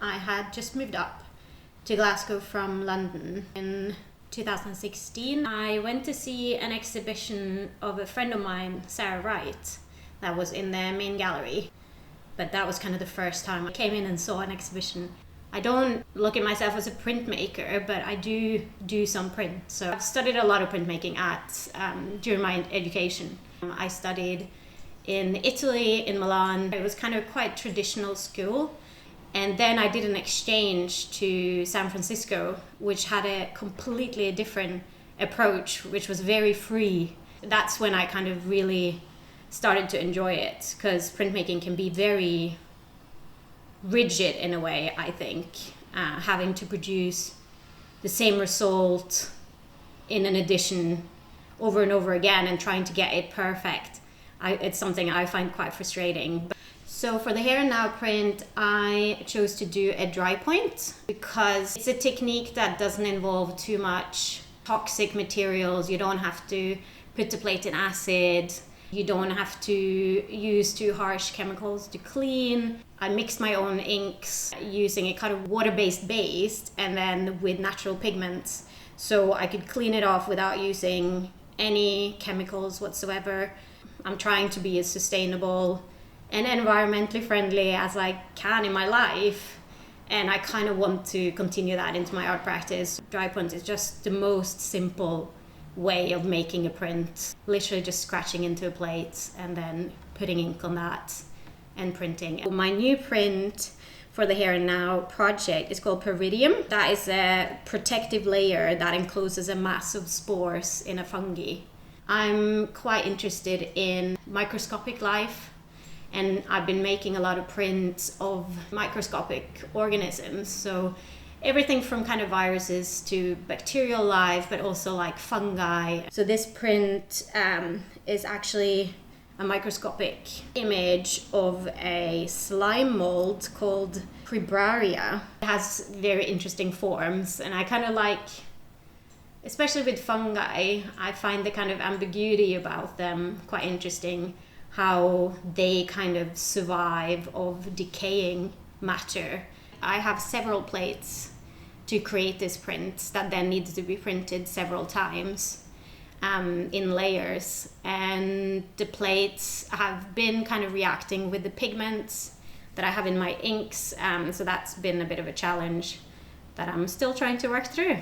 I had just moved up to Glasgow from London in 2016. I went to see an exhibition of a friend of mine, Sarah Wright, that was in the main gallery. But that was kind of the first time I came in and saw an exhibition. I don't look at myself as a printmaker, but I do some print. So I've studied a lot of printmaking during my education. I studied in Italy, in Milan. It was kind of quite traditional school. And then I did an exchange to San Francisco, which had a completely different approach, which was very free. That's when I kind of really started to enjoy it, because printmaking can be very rigid in a way, I think. Having to produce the same result in an edition over and over again and trying to get it perfect. It's something I find quite frustrating. So for the Here and Now print, I chose to do a dry point because it's a technique that doesn't involve too much toxic materials. You don't have to put the plate in acid. You don't have to use too harsh chemicals to clean. I mixed my own inks using a kind of water-based base and then with natural pigments. So I could clean it off without using any chemicals whatsoever. I'm trying to be as sustainable and environmentally friendly as I can in my life. And I kind of want to continue that into my art practice. Dry point is just the most simple way of making a print. Literally just scratching into a plate and then putting ink on that and printing. My new print for the Here and Now project is called Peridium. That is a protective layer that encloses a mass of spores in a fungi. I'm quite interested in microscopic life, and I've been making a lot of prints of microscopic organisms. So everything from kind of viruses to bacterial life, but also like fungi. So this print is actually a microscopic image of a slime mold called Cribraria. It has very interesting forms, and I kind of like, especially with fungi, I find the kind of ambiguity about them quite interesting. How they kind of survive of decaying matter. I have several plates to create this print that then needs to be printed several times in layers. And the plates have been kind of reacting with the pigments that I have in my inks. So that's been a bit of a challenge that I'm still trying to work through.